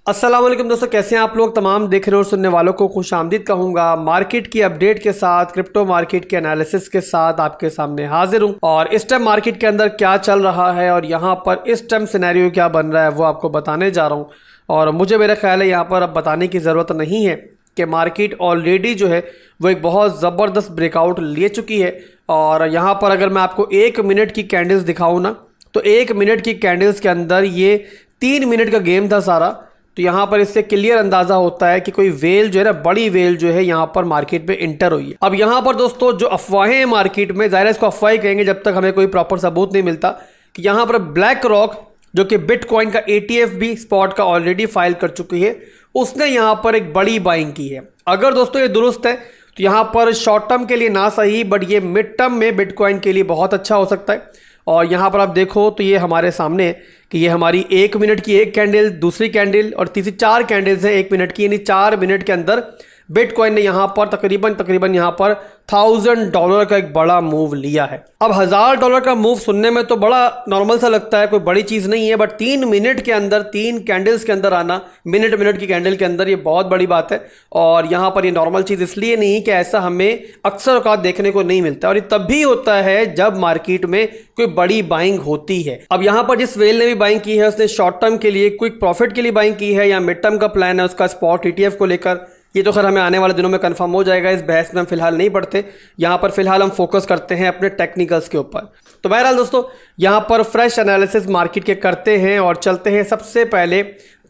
अस्सलाम वालेकुम दोस्तों, कैसे हैं आप लोग। तमाम देख रहे और सुनने वालों को खुश आमदीद कहूँगा। मार्केट की अपडेट के साथ, क्रिप्टो मार्केट के एनालिसिस के साथ आपके सामने हाजिर हूँ और इस टाइम मार्केट के अंदर क्या चल रहा है और यहाँ पर इस टाइम सिनेरियो क्या बन रहा है वो आपको बताने जा रहा हूँ। और मुझे मेरा ख्याल है यहाँ पर अब बताने की ज़रूरत नहीं है कि मार्केट ऑलरेडी जो है वो एक बहुत ज़बरदस्त ब्रेकआउट ले चुकी है। और यहाँ पर अगर मैं आपको 1 मिनट की कैंडल्स दिखाऊँ ना, तो 1 मिनट की कैंडल्स के अंदर ये 3 मिनट का गेम था सारा। तो यहाँ पर इससे क्लियर अंदाजा होता है कि कोई वेल जो है ना, बड़ी वेल जो है यहाँ पर मार्केट में इंटर हुई है। अब यहाँ पर दोस्तों जो अफवाहें हैं मार्केट में, ज़ाहिर है इसको अफवाह ही कहेंगे जब तक हमें कोई प्रॉपर सबूत नहीं मिलता, कि यहाँ पर ब्लैक रॉक जो कि बिटकॉइन का ETF भी स्पॉट का ऑलरेडी फाइल कर चुकी है, उसने यहाँ पर एक बड़ी बाइंग की है। अगर दोस्तों ये दुरुस्त है तो यहाँ पर शॉर्ट टर्म के लिए ना सही, बट ये मिड टर्म में बिटकॉइन के लिए बहुत अच्छा हो सकता है। और यहाँ पर आप देखो तो ये हमारे सामने है कि ये हमारी 1 मिनट की एक कैंडल, दूसरी कैंडल और तीसरी 4 कैंडल्स हैं 1 मिनट की, यानी 4 मिनट के अंदर बिटकॉइन ने यहाँ पर तकरीबन यहाँ पर $1000 का एक बड़ा मूव लिया है। अब $1000 का मूव सुनने में तो बड़ा नॉर्मल सा लगता है, कोई बड़ी चीज़ नहीं है, बट 3 मिनट के अंदर, 3 कैंडल्स के अंदर आना, मिनट की कैंडल के अंदर, ये बहुत बड़ी बात है। और यहाँ पर ये नॉर्मल चीज़ इसलिए नहीं कि ऐसा हमें अक्सर औकात देखने को नहीं मिलता, और ये तब भी होता है जब मार्केट में कोई बड़ी बाइंग होती है। अब यहाँ पर जिस वेल ने भी बाइंग की है उसने शॉर्ट टर्म के लिए, क्विक प्रॉफिट के लिए बाइंग की है, या मिड टर्म का प्लान है उसका स्पॉट ETF को लेकर, ये तो खैर हमें आने वाले दिनों में कंफर्म हो जाएगा। इस बहस में हम फिलहाल नहीं पढ़ते, यहाँ पर फिलहाल हम फोकस करते हैं अपने टेक्निकल्स के ऊपर। तो बहरहाल दोस्तों यहाँ पर फ्रेश एनालिसिस मार्केट के करते हैं और चलते हैं सबसे पहले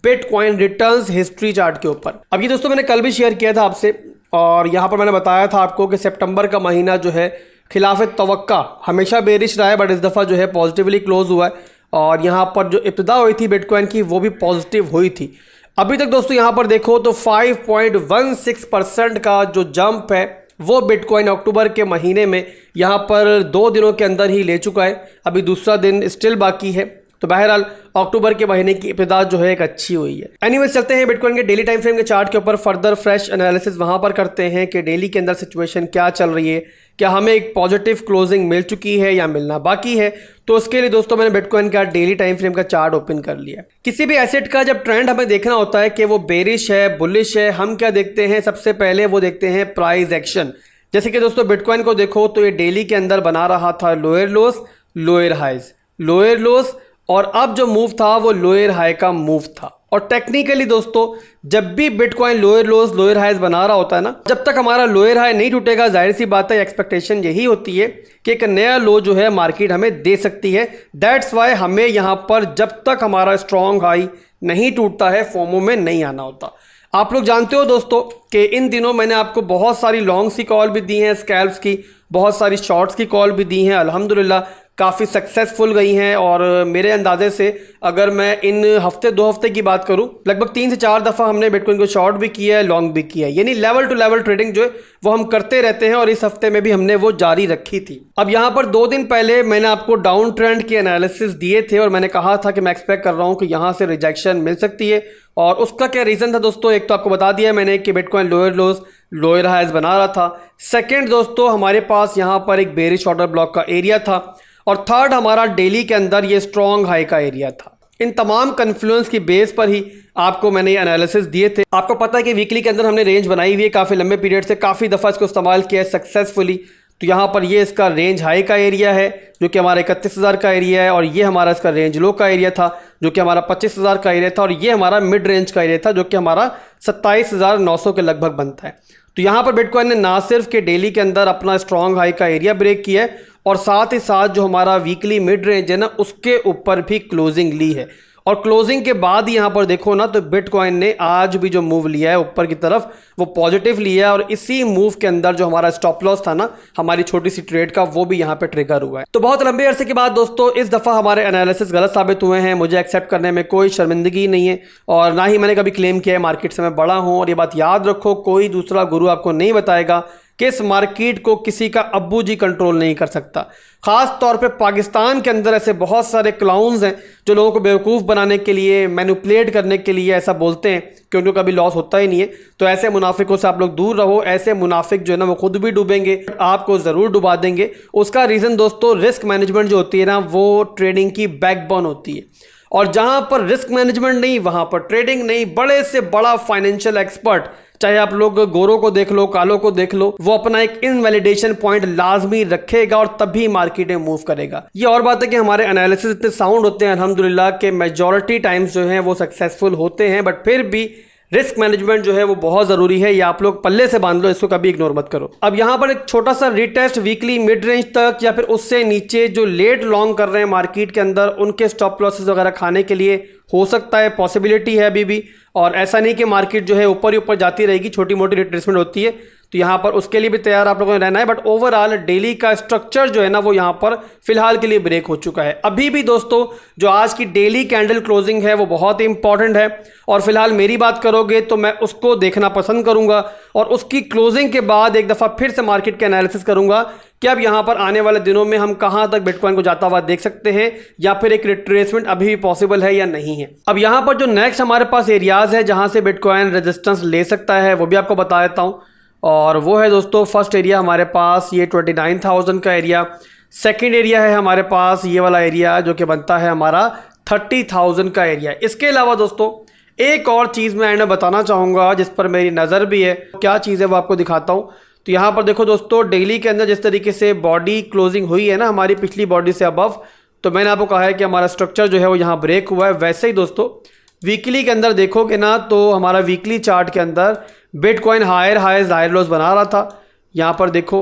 बिटकॉइन रिटर्न्स हिस्ट्री चार्ट के ऊपर। अब ये दोस्तों मैंने कल भी शेयर किया था आपसे, और यहाँ पर मैंने बताया था आपको कि सितंबर का महीना जो है खिलाफ तवक्का हमेशा बेरिश रहा है, बट इस दफ़ा जो है पॉजिटिवली क्लोज हुआ है। और यहाँ पर जो इब्तिदा हुई थी बिटकॉइन की वो भी पॉजिटिव हुई थी। अभी तक दोस्तों यहाँ पर देखो तो 5.16% का जो जंप है वो बिटकॉइन अक्टूबर के महीने में यहाँ पर 2 दिनों के अंदर ही ले चुका है। अभी दूसरा दिन स्टिल बाकी है। तो बहरहाल अक्टूबर के महीने की इब्तिदा जो है एक अच्छी हुई है। एनीवेज चलते हैं बिटकॉइन के डेली टाइम फ्रेम के चार्ट के ऊपर, फर्दर फ्रेश एनालिसिस वहाँ पर करते हैं कि डेली के अंदर सिचुएशन क्या चल रही है, क्या हमें एक पॉजिटिव क्लोजिंग मिल चुकी है या मिलना बाकी है। तो उसके लिए दोस्तों मैंने बिटकॉइन का डेली टाइम फ्रेम का चार्ट ओपन कर लिया। किसी भी एसेट का जब ट्रेंड हमें देखना होता है कि वो बेरिश है, बुलिश है, हम क्या देखते हैं, सबसे पहले वो देखते हैं प्राइस एक्शन। जैसे कि दोस्तों बिटकॉइन को देखो तो ये डेली के अंदर बना रहा था lower lows, lower highs, lower lows, और अब जो मूव था वो लोअर हाई का मूव था। और टेक्निकली दोस्तों जब भी bitcoin lower lows, lower highs बना रहा होता है ना, जब तक हमारा लोअर हाई नहीं टूटेगा, जाहिर सी बात है एक्सपेक्टेशन यही होती है कि एक नया लो जो है मार्केट हमें दे सकती है। दैट्स वाई हमें यहाँ पर जब तक हमारा स्ट्रॉन्ग हाई नहीं टूटता है फोमो में नहीं आना होता। आप लोग जानते हो दोस्तों कि इन दिनों मैंने आपको बहुत सारी लॉन्ग्स की कॉल भी दी हैं, स्कैल्प्स की, बहुत सारी शॉर्ट्स की कॉल भी दी हैं, अल्हम्दुलिल्लाह काफ़ी सक्सेसफुल गई हैं। और मेरे अंदाजे से अगर मैं इन हफ्ते 2 हफ्ते की बात करूं, लगभग 3 से 4 दफ़ा हमने बिटकॉइन को शॉर्ट भी किया है, लॉन्ग भी किया है, यानी लेवल टू लेवल ट्रेडिंग जो है वो हम करते रहते हैं, और इस हफ्ते में भी हमने वो जारी रखी थी। अब यहाँ पर 2 दिन पहले मैंने आपको डाउन ट्रेंड के एनालिसिस दिए थे और मैंने कहा था कि मैं एक्सपेक्ट कर रहा हूँ कि यहाँ से रिजेक्शन मिल सकती है। और उसका क्या रीज़न था दोस्तों, एक तो आपको बता दिया मैंने कि bitcoin lower lows, lower highs बना रहा था। सेकेंड दोस्तों हमारे पास यहाँ पर एक बेरिश ऑर्डर ब्लॉक का एरिया था, और थर्ड हमारा डेली के अंदर ये स्ट्रॉन्ग हाई का एरिया था। इन तमाम कन्फ्लुएंस की बेस पर ही आपको मैंने ये एनालिसिस दिए थे। आपको पता है कि वीकली के अंदर हमने रेंज बनाई हुई है, काफ़ी लंबे पीरियड से, काफ़ी दफ़ा इसको इस्तेमाल किया है सक्सेसफुली। तो यहाँ पर ये इसका रेंज हाई का एरिया है जो कि हमारा 31,000 का एरिया है, और ये हमारा इसका रेंज लो का एरिया था जो कि हमारा 25,000 का एरिया था, और ये हमारा मिड रेंज का एरिया था जो कि हमारा 27,900 के लगभग बनता है। तो यहाँ पर बिटकॉइन ने ना सिर्फ के डेली के अंदर अपना स्ट्रॉन्ग हाई का एरिया ब्रेक किया है, और साथ ही साथ जो हमारा वीकली मिड रेंज है ना उसके ऊपर भी क्लोजिंग ली है। और क्लोजिंग के बाद ही यहाँ पर देखो ना तो बिटकॉइन ने आज भी जो मूव लिया है ऊपर की तरफ वो पॉजिटिव लिया है, और इसी मूव के अंदर जो हमारा स्टॉप लॉस था ना हमारी छोटी सी ट्रेड का, वो भी यहाँ पे ट्रिगर हुआ है। तो बहुत लंबे अरसे के बाद दोस्तों इस दफ़ा हमारे एनालिसिस गलत साबित हुए हैं। मुझे एक्सेप्ट करने में कोई शर्मिंदगी नहीं है, और ना ही मैंने कभी क्लेम किया है मार्केट से मैं बड़ा हूँ। और ये बात याद रखो, कोई दूसरा गुरु आपको नहीं बताएगा कि इस मार्केट को किसी का अब्बू जी कंट्रोल नहीं कर सकता। ख़ास तौर पे पाकिस्तान के अंदर ऐसे बहुत सारे क्लाउन्स हैं जो लोगों को बेवकूफ़ बनाने के लिए, मैनिपुलेट करने के लिए ऐसा बोलते हैं कि उनको कभी लॉस होता ही नहीं है। तो ऐसे मुनाफिकों से आप लोग दूर रहो। ऐसे मुनाफिक जो है ना वो खुद भी डूबेंगे, आपको ज़रूर डुबा देंगे। उसका रीज़न दोस्तों रिस्क मैनेजमेंट जो होती है ना वो ट्रेडिंग की बैकबोन होती है। और जहां पर रिस्क मैनेजमेंट नहीं, वहां पर ट्रेडिंग नहीं, बड़े से बड़ा फाइनेंशियल एक्सपर्ट, चाहे आप लोग गोरों को देख लो, कालों को देख लो, वो अपना एक इनवैलिडेशन पॉइंट लाजमी रखेगा और तभी मार्केट में मूव करेगा। ये और बात है कि हमारे एनालिसिस इतने साउंड होते हैं अल्हम्दुलिल्लाह के मेजॉरिटी टाइम्स जो हैं वो सक्सेसफुल होते हैं, बट फिर भी रिस्क मैनेजमेंट जो है वो बहुत ज़रूरी है। ये आप लोग पल्ले से बांध लो, इसको कभी इग्नोर मत करो। अब यहाँ पर एक छोटा सा रीटेस्ट वीकली मिड रेंज तक या फिर उससे नीचे जो लेट लॉन्ग कर रहे हैं मार्केट के अंदर, उनके स्टॉप लॉसेस वगैरह खाने के लिए हो सकता है, पॉसिबिलिटी है अभी भी। और ऐसा नहीं कि मार्केट जो है ऊपर ही ऊपर जाती रहेगी, छोटी मोटी रिट्रेसमेंट होती है, तो यहाँ पर उसके लिए भी तैयार आप लोगों ने रहना है। बट ओवरऑल डेली का स्ट्रक्चर जो है ना वो यहाँ पर फिलहाल के लिए ब्रेक हो चुका है। अभी भी दोस्तों जो आज की डेली कैंडल क्लोजिंग है वो बहुत ही इंपॉर्टेंट है, और फिलहाल मेरी बात करोगे तो मैं उसको देखना पसंद करूंगा, और उसकी क्लोजिंग के बाद एक दफ़ा फिर से मार्केट का एनालिसिस करूंगा कि अब यहाँ पर आने वाले दिनों में हम कहाँ तक बिटकॉइन को जाता हुआ देख सकते हैं, या फिर एक रिट्रेसमेंट अभी भी पॉसिबल है या नहीं है। अब यहाँ पर जो नेक्स्ट हमारे पास एरियाज है जहाँ से बिटकॉइन रेजिस्टेंस ले सकता है वो भी आपको बता देता हूँ, और वो है दोस्तों फर्स्ट एरिया हमारे पास ये 29,000 का एरिया। सेकंड एरिया है हमारे पास ये वाला एरिया जो कि बनता है हमारा 30,000 का एरिया। इसके अलावा दोस्तों एक और चीज़ मैं एंड में बताना चाहूँगा जिस पर मेरी नज़र भी है, क्या चीज़ है वो आपको दिखाता हूँ। तो यहाँ पर देखो दोस्तों डेली के अंदर जिस तरीके से बॉडी क्लोजिंग हुई है ना हमारी पिछली बॉडी से अबव, तो मैंने आपको कहा है कि हमारा स्ट्रक्चर जो है वो यहाँ ब्रेक हुआ है। वैसे ही दोस्तों वीकली के अंदर देखोगे ना तो हमारा वीकली चार्ट के अंदर bitcoin higher highs higher lows बना रहा था। यहाँ पर देखो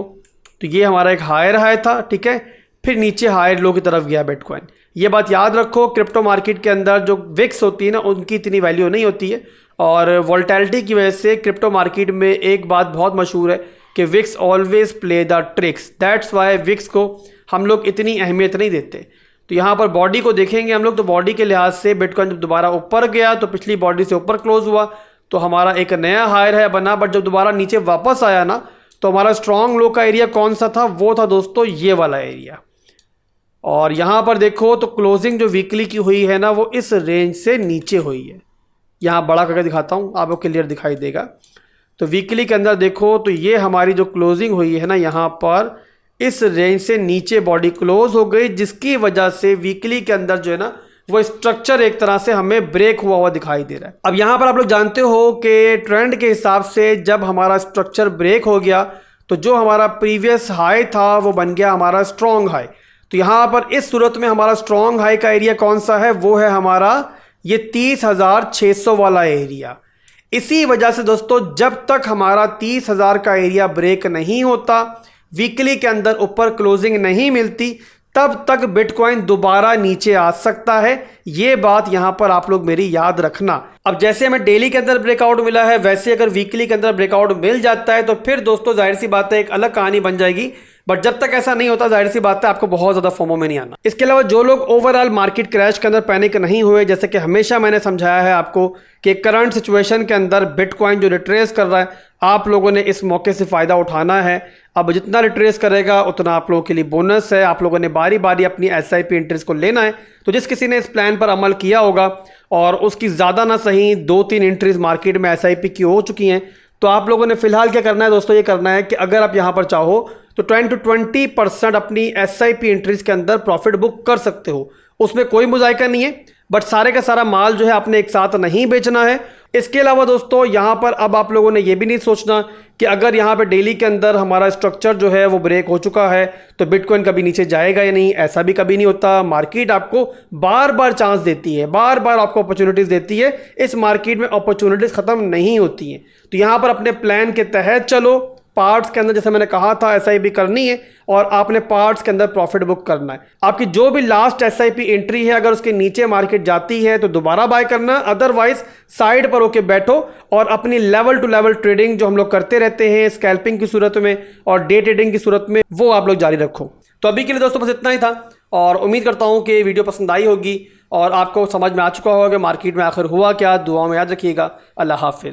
तो ये हमारा एक हायर हाई था, ठीक है, फिर नीचे हायर लो की तरफ गया बिटकॉइन। ये बात याद रखो, क्रिप्टो मार्केट के अंदर जो विक्स होती है ना उनकी इतनी वैल्यू नहीं होती है, और वोलेटिलिटी की वजह से क्रिप्टो मार्केट में एक बात बहुत मशहूर है कि wicks always play the tricks, that's why wicks को हम लोग इतनी अहमियत नहीं देते। तो यहाँ पर बॉडी को देखेंगे हम लोग, तो बॉडी के लिहाज से बिटकॉइन जब दोबारा ऊपर गया तो पिछली बॉडी से ऊपर क्लोज हुआ तो हमारा एक नया हायर है बना, बट जब दोबारा नीचे वापस आया ना तो हमारा स्ट्रॉन्ग लो का एरिया कौन सा था, वो था दोस्तों ये वाला एरिया। और यहाँ पर देखो तो क्लोजिंग जो वीकली की हुई है ना वो इस रेंज से नीचे हुई है। यहाँ बड़ा करके दिखाता हूँ, आपको क्लियर दिखाई देगा। तो वीकली के अंदर देखो तो ये हमारी जो क्लोजिंग हुई है ना यहाँ पर इस रेंज से नीचे बॉडी क्लोज हो गई, जिसकी वजह से वीकली के अंदर जो है ना वो स्ट्रक्चर एक तरह से हमें ब्रेक हुआ दिखाई दे रहा है। अब यहाँ पर आप लोग जानते हो कि ट्रेंड के हिसाब से जब हमारा स्ट्रक्चर ब्रेक हो गया तो जो हमारा प्रीवियस हाई था वो बन गया हमारा स्ट्रॉन्ग हाई। तो यहाँ पर इस सूरत में हमारा स्ट्रॉन्ग हाई का एरिया कौन सा है, वो है हमारा ये 30,600 वाला एरिया। इसी वजह से दोस्तों जब तक हमारा 30,000 का एरिया ब्रेक नहीं होता, वीकली के अंदर ऊपर क्लोजिंग नहीं मिलती, तब तक बिटकॉइन दोबारा नीचे आ सकता है। ये बात यहां पर आप लोग मेरी याद रखना। अब जैसे हमें डेली के अंदर ब्रेकआउट मिला है, वैसे अगर वीकली के अंदर ब्रेकआउट मिल जाता है तो फिर दोस्तों जाहिर सी बात है एक अलग कहानी बन जाएगी। बट जब तक ऐसा नहीं होता जाहिर सी बात है आपको बहुत ज़्यादा फोमो में नहीं आना। इसके अलावा जो लोग ओवरऑल मार्केट क्रैश के अंदर पैनिक नहीं हुए, जैसे कि हमेशा मैंने समझाया है आपको कि करंट सिचुएशन के अंदर बिटकॉइन जो रिट्रेस कर रहा है, आप लोगों ने इस मौके से फ़ायदा उठाना है। अब जितना रिट्रेस करेगा उतना आप लोगों के लिए बोनस है। आप लोगों ने बारी बारी अपनी SIP इंटरेस्ट को लेना है। तो जिस किसी ने इस प्लान पर अमल किया होगा और उसकी ज़्यादा ना सही 2-3 एंट्रीज मार्केट में SIP की हो चुकी हैं, तो आप लोगों ने फिलहाल क्या करना है दोस्तों, ये करना है कि अगर आप यहाँ पर चाहो तो 10 to 20% अपनी SIP एंट्रीज के अंदर प्रॉफिट बुक कर सकते हो। उसमें कोई मुजायका नहीं है, बट सारे का सारा माल जो है आपने एक साथ नहीं बेचना है। इसके अलावा दोस्तों यहाँ पर अब आप लोगों ने ये भी नहीं सोचना कि अगर यहाँ पे डेली के अंदर हमारा स्ट्रक्चर जो है वो ब्रेक हो चुका है तो बिटकॉइन कभी नीचे जाएगा या नहीं। ऐसा भी कभी नहीं होता। मार्केट आपको बार बार चांस देती है, बार बार आपको अपॉर्चुनिटीज़ देती है। इस मार्केट में अपॉर्चुनिटीज़ ख़त्म नहीं होती हैं। तो यहाँ पर अपने प्लान के तहत चलो। पार्ट्स के अंदर जैसे मैंने कहा था SIP करनी है और आपने पार्ट्स के अंदर प्रॉफिट बुक करना है। आपकी जो भी लास्ट SIP एंट्री है अगर उसके नीचे मार्केट जाती है तो दोबारा बाय करना, अदरवाइज साइड पर होके बैठो और अपनी लेवल टू लेवल ट्रेडिंग जो हम लोग करते रहते हैं स्कैल्पिंग की सूरत में और डे ट्रेडिंग की सूरत में, वो आप लोग जारी रखो। तो अभी के लिए दोस्तों बस इतना ही था और उम्मीद करता हूँ कि वीडियो पसंद आई होगी और आपको समझ में आ चुका होगा कि मार्केट में आखिर हुआ क्या। दुआओं में याद रखिएगा। अल्लाह हाफिज़।